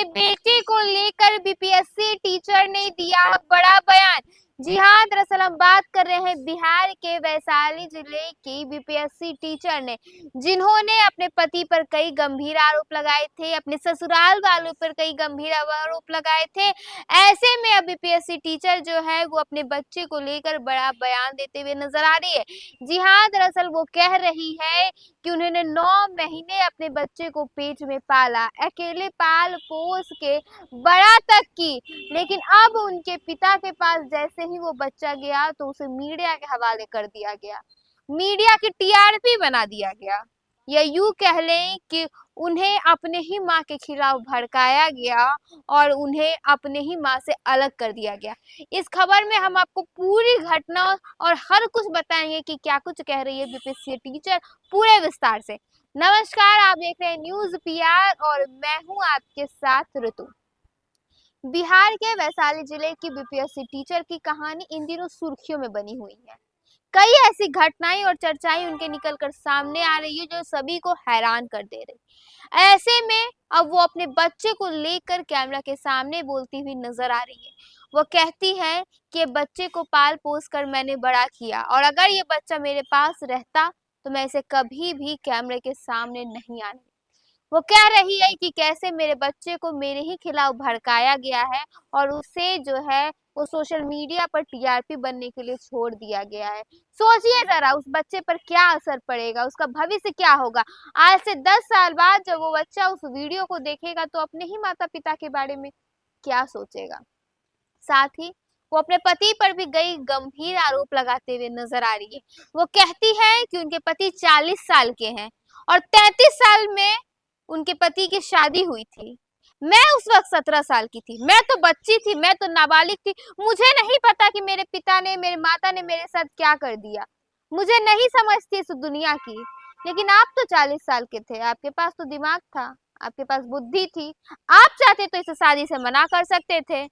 अपने बेटे को लेकर बीपीएससी टीचर ने दिया बड़ा बयान। जी हाँ, दरअसल हम बात कर रहे हैं बिहार के वैशाली जिले की बीपीएससी टीचर ने, जिन्होंने अपने पति पर कई गंभीर आरोप लगाए थे, अपने ससुराल वालों पर कई गंभीर आरोप लगाए थे। ऐसे में अब बीपीएससी टीचर जो है वो अपने बच्चे को लेकर बड़ा बयान देते हुए नजर आ रही है। जी हाँ, दरअसल वो कह रही है कि उन्होंने 9 महीने अपने बच्चे को पेट में पाला, अकेले पाल पोस के बड़ा तक की, लेकिन अब उनके पिता के पास जैसे ही वो बच्चा गया तो उसे मीडिया के हवाले कर दिया गया, मीडिया की टीआरपी बना दिया गया, या यूं कह लें कि उन्हें अपने ही माँ के खिलाफ भड़काया गया और उन्हें अपने ही माँ से अलग कर दिया गया। इस खबर में हम आपको पूरी घटना और हर कुछ बताएंगे कि क्या कुछ कह रही है बीपीएससी टीचर, पूरे विस्तार से। नमस्कार, आप देख रहे हैं न्यूज पीआर और मैं हूं आपके साथ ऋतु। बिहार के वैशाली जिले की बीपीएससी टीचर की कहानी इन दिनों सुर्खियों में बनी हुई है। कई ऐसी घटनाएं और चर्चाएं उनके निकलकर सामने आ रही है जो सभी को हैरान कर दे रही। ऐसे में अब वो अपने बच्चे को लेकर कैमरा के सामने बोलती हुई नजर आ रही है। वो कहती है कि बच्चे को पाल पोस कर मैंने बड़ा किया और अगर ये बच्चा मेरे पास रहता तो मैं इसे कभी भी कैमरे के सामने नहीं आने। वो कह रही है कि कैसे मेरे बच्चे को मेरे ही खिलाफ भड़काया गया है और उसे जो है वो सोशल मीडिया पर टीआरपी बनने के लिए छोड़ दिया गया है। सोचिए जरा उस बच्चे पर क्या असर पड़ेगा, उसका भविष्य क्या होगा। आज से 10 साल बाद जब वो बच्चा उस वीडियो को देखेगा तो अपने ही माता पिता के बारे में क्या सोचेगा। साथ ही वो अपने पति पर भी कई गंभीर आरोप लगाते हुए नजर आ रही है। वो कहती है कि उनके पति 40 साल के हैं और 33 साल में उनके पति की शादी हुई थी। मैं उस वक्त 17 साल की थी, मैं तो बच्ची थी, मैं तो नाबालिग थी। मुझे नहीं पता कि मेरे पिता ने, मेरे माता ने मेरे साथ क्या कर दिया। मुझे नहीं समझ थी इस दुनिया की। लेकिन आप तो 40 साल के थे, आपके पास तो दिमाग था, आपके पास बुद्धि थी। आप चाहते तो इसे शादी से मना कर सकते थे,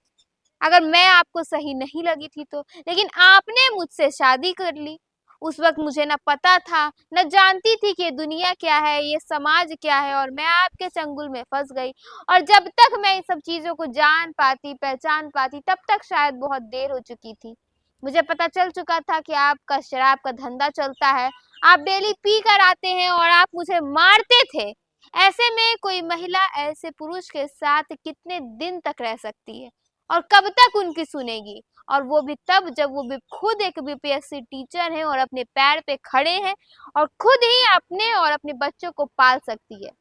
अगर मैं आपको सही नहीं लगी थी तो। लेकिन आपने मुझसे शादी कर ली। उस वक्त मुझे न पता था, न जानती थी कि ये दुनिया क्या है, ये समाज क्या है, और मैं आपके चंगुल में फंस गई। और जब तक मैं इन सब चीजों को जान पाती, पहचान पाती, तब तक शायद बहुत देर हो चुकी थी। मुझे पता चल चुका था कि आपका शराब का धंधा चलता है, आप डेली पी कर आते हैं और आप मुझे मारते थे। ऐसे में कोई महिला ऐसे पुरुष के साथ कितने दिन तक रह सकती है और कब तक उनकी सुनेगी, और वो भी तब जब वो भी खुद एक बीपीएससी टीचर है और अपने पैर पे खड़े हैं और खुद ही अपने और अपने बच्चों को पाल सकती है।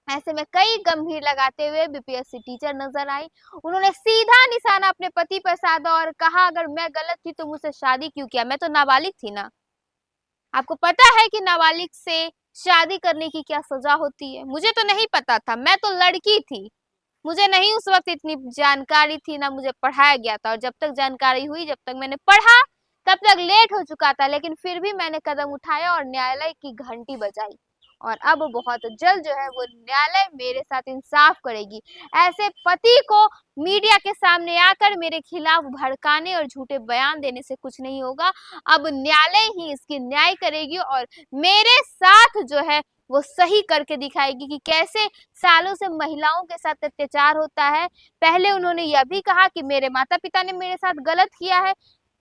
ऐसे में कई गंभीर लगाते हुए बीपीएससी टीचर नजर आई। उन्होंने सीधा निशाना अपने पति पर साधा और कहा, अगर मैं गलत थी तो मुझसे शादी क्यों किया, मैं तो नाबालिग थी ना। आपको पता है कि नाबालिग से शादी करने की क्या सजा होती है? मुझे तो नहीं पता था, मैं तो लड़की थी, मुझे नहीं उस वक्त इतनी जानकारी थी, ना मुझे पढ़ाया गया था। और जब तक जानकारी हुई, जब तक मैंने पढ़ा, तब तक लेट हो चुका था। लेकिन फिर भी मैंने कदम उठाया और न्यायालय की घंटी बजाई, और अब बहुत जल्द जो है वो न्यायालय मेरे साथ इंसाफ करेगी। ऐसे पति को मीडिया के सामने आकर मेरे खिलाफ भड़काने और झूठे बयान देने से कुछ नहीं होगा। अब न्यायालय ही इसकी न्याय करेगी और मेरे साथ जो है वो सही करके दिखाएगी कि कैसे सालों से महिलाओं के साथ अत्याचार होता है। पहले उन्होंने यह भी कहा कि मेरे माता पिता ने मेरे साथ गलत किया है।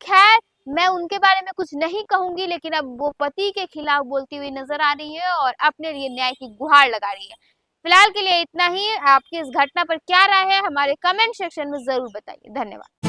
खैर, मैं उनके बारे में कुछ नहीं कहूंगी, लेकिन अब वो पति के खिलाफ बोलती हुई नजर आ रही है और अपने लिए न्याय की गुहार लगा रही है। फिलहाल के लिए इतना ही। आपकी इस घटना पर क्या राय है, हमारे कमेंट सेक्शन में जरूर बताइए। धन्यवाद।